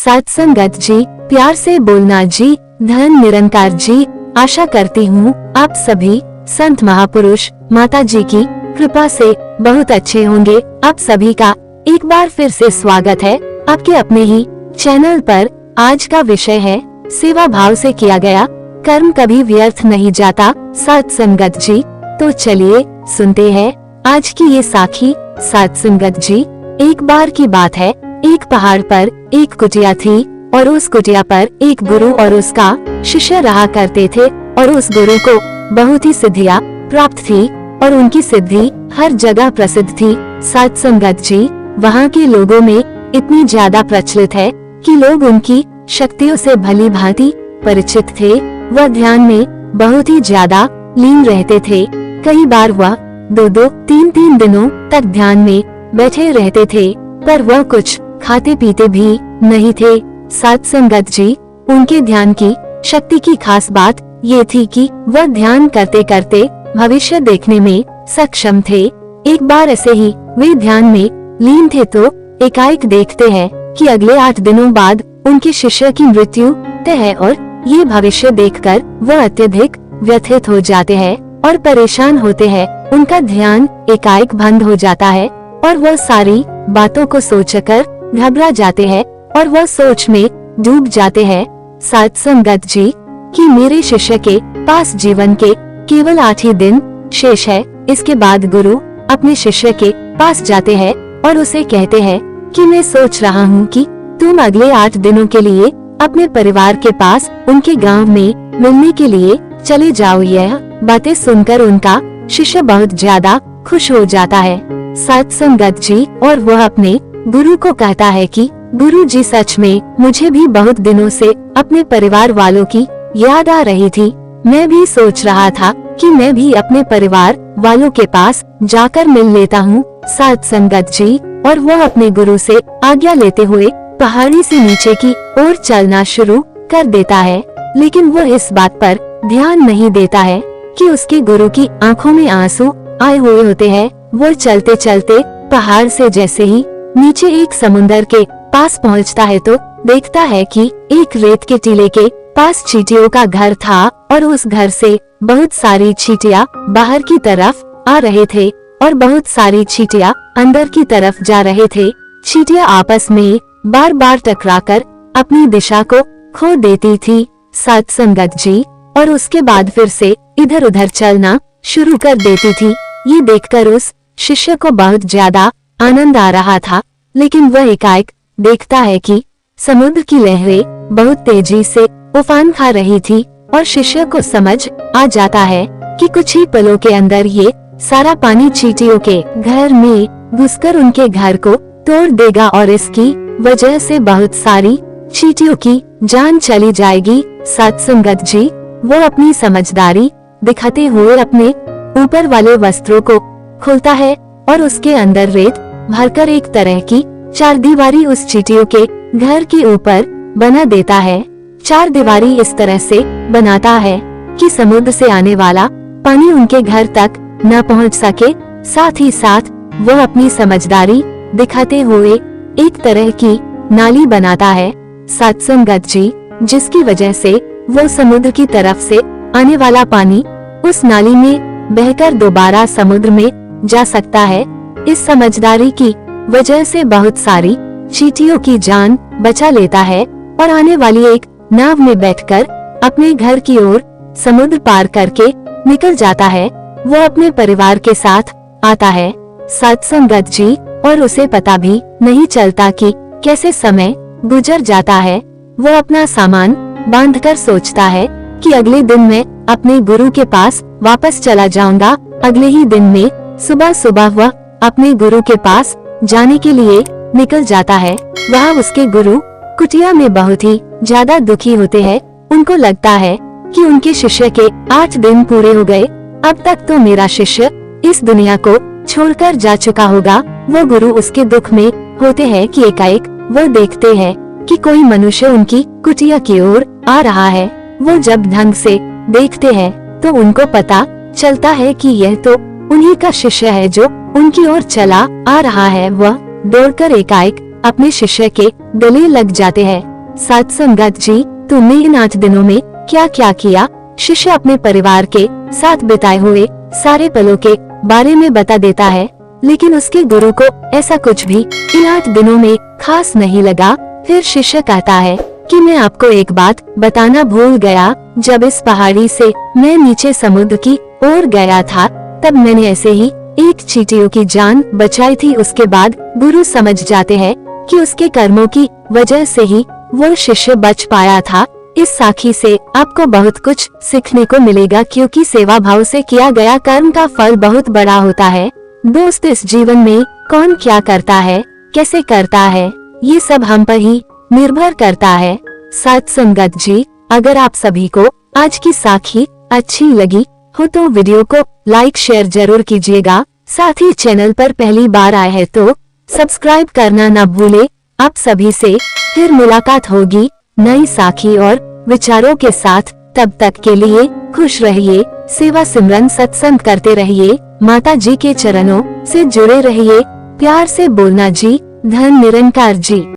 सत्संगत जी, प्यार से बोलना जी, धन निरंकार जी। आशा करती हूँ आप सभी संत महापुरुष माता जी की कृपा से बहुत अच्छे होंगे। आप सभी का एक बार फिर से स्वागत है आपके अपने ही चैनल पर। आज का विषय है सेवा भाव से किया गया कर्म कभी व्यर्थ नहीं जाता। सत्संगत जी, तो चलिए सुनते हैं आज की ये साखी। सत्संगत जी, एक बार की बात है, एक पहाड़ पर एक कुटिया थी और उस कुटिया पर एक गुरु और उसका शिष्य रहा करते थे और उस गुरु को बहुत ही सिद्धियां प्राप्त थी और उनकी सिद्धि हर जगह प्रसिद्ध थी। सत्संगत जी, वहाँ के लोगों में इतनी ज्यादा प्रचलित है कि लोग उनकी शक्तियों से भली भांति परिचित थे। वह ध्यान में बहुत ही ज्यादा लीन रहते थे। कई बार वह 2-3 दिनों तक ध्यान में बैठे रहते थे, पर वह कुछ खाते पीते भी नहीं थे। सत्संगत जी, उनके ध्यान की शक्ति की खास बात ये थी कि वह ध्यान करते करते भविष्य देखने में सक्षम थे। एक बार ऐसे ही वे ध्यान में लीन थे तो एकाएक देखते हैं कि अगले 8 दिनों बाद उनके शिष्य की मृत्यु तय है और ये भविष्य देखकर वह अत्यधिक व्यथित हो जाते हैं और परेशान होते हैं। उनका ध्यान एकाएक बंद हो जाता है और वह सारी बातों को सोचकर घबरा जाते हैं और वह सोच में डूब जाते हैं। सत्संगत जी, कि मेरे शिष्य के पास जीवन के केवल 8 ही दिन शेष है। इसके बाद गुरु अपने शिष्य के पास जाते हैं और उसे कहते हैं कि मैं सोच रहा हूँ कि तुम अगले 8 दिनों के लिए अपने परिवार के पास उनके गांव में मिलने के लिए चले जाओ। यह बातें सुनकर उनका शिष्य बहुत ज्यादा खुश हो जाता है। सत्संगत जी, और वह अपने गुरु को कहता है कि गुरु जी, सच में मुझे भी बहुत दिनों से अपने परिवार वालों की याद आ रही थी। मैं भी सोच रहा था कि मैं भी अपने परिवार वालों के पास जाकर मिल लेता हूँ। सत्संगत जी, और वह अपने गुरु से आज्ञा लेते हुए पहाड़ी से नीचे की ओर चलना शुरू कर देता है, लेकिन वह इस बात पर ध्यान नहीं देता है कि उसके गुरु की आंखों में आंसू आए हुए होते हैं। वो चलते चलते पहाड़ से जैसे ही नीचे एक समुंदर के पास पहुंचता है तो देखता है कि एक रेत के टीले के पास चींटियों का घर था और उस घर से बहुत सारी चींटियां बाहर की तरफ आ रहे थे और बहुत सारी चींटियां अंदर की तरफ जा रहे थे। चींटियां आपस में बार बार टकराकर अपनी दिशा को खो देती थी। सत्संगत जी, और उसके बाद फिर से इधर उधर चलना शुरू कर देती थी। ये देखकर उस शिष्य को बहुत ज्यादा आनंद आ रहा था, लेकिन वह एकाएक देखता है कि समुद्र की लहरें बहुत तेजी से उफान खा रही थी और शिष्य को समझ आ जाता है कि कुछ ही पलों के अंदर ये सारा पानी चींटियों के घर में घुसकर उनके घर को तोड़ देगा और इसकी वजह से बहुत सारी चींटियों की जान चली जाएगी। सत्संगत जी, वो अपनी समझदारी दिखाते हुए अपने ऊपर वाले वस्त्रों को खोलता है और उसके अंदर रेत भरकर एक तरह की 4 दीवारी उस चींटियों के घर के ऊपर बना देता है। 4 दीवारी इस तरह से बनाता है कि समुद्र से आने वाला पानी उनके घर तक न पहुंच सके। साथ ही साथ वह अपनी समझदारी दिखाते हुए एक तरह की नाली बनाता है। सत्संगत जी, जिसकी वजह से वो समुद्र की तरफ से आने वाला पानी उस नाली में बहकर दोबारा समुद्र में जा सकता है। इस समझदारी की वजह से बहुत सारी चींटियों की जान बचा लेता है और आने वाली एक नाव में बैठकर अपने घर की ओर समुद्र पार करके निकल जाता है। वो अपने परिवार के साथ आता है। सत्संगत जी, और उसे पता भी नहीं चलता कि कैसे समय गुजर जाता है। वो अपना सामान बांधकर सोचता है कि अगले दिन मैं अपने गुरु के पास वापस चला जाऊंगा। अगले ही दिन में सुबह सुबह वह अपने गुरु के पास जाने के लिए निकल जाता है। वहाँ उसके गुरु कुटिया में बहुत ही ज्यादा दुखी होते हैं। उनको लगता है कि उनके शिष्य के 8 दिन पूरे हो गए, अब तक तो मेरा शिष्य इस दुनिया को छोड़कर जा चुका होगा। वो गुरु उसके दुख में होते हैं कि एकाएक वो देखते हैं कि कोई मनुष्य उनकी कुटिया की ओर आ रहा है। वो जब ढंग से देखते हैं तो उनको पता चलता है कि यह तो उन्हीं का शिष्य है जो उनकी ओर चला आ रहा है। वह दौड़कर एकाएक अपने शिष्य के गले लग जाते हैं साथ संगत जी, तुमने इन 8 दिनों में क्या क्या किया? शिष्य अपने परिवार के साथ बिताए हुए सारे पलों के बारे में बता देता है, लेकिन उसके गुरु को ऐसा कुछ भी इन 8 दिनों में खास नहीं लगा। फिर शिष्य कहता है कि मैं आपको एक बात बताना भूल गया, जब इस पहाड़ी से मैं नीचे समुद्र की ओर गया था, तब मैंने ऐसे ही एक चींटियों की जान बचाई थी। उसके बाद गुरु समझ जाते हैं कि उसके कर्मों की वजह से ही वो शिष्य बच पाया था। इस साखी से आपको बहुत कुछ सीखने को मिलेगा, क्योंकि सेवा भाव से किया गया कर्म का फल बहुत बड़ा होता है। दोस्त, इस जीवन में कौन क्या करता है, कैसे करता है, ये सब हम पर ही निर्भर करता है। साथ संगत जी, अगर आप सभी को आज की साखी अच्छी लगी हो तो वीडियो को लाइक शेयर जरूर कीजिएगा। साथ ही चैनल पर पहली बार आए हैं तो सब्सक्राइब करना न भूले। आप सभी से फिर मुलाकात होगी नई साखी और विचारों के साथ। तब तक के लिए खुश रहिए, सेवा सिमरन सत्संग करते रहिए, माता जी के चरणों से जुड़े रहिए। प्यार से बोलना जी, धन निरंकार जी।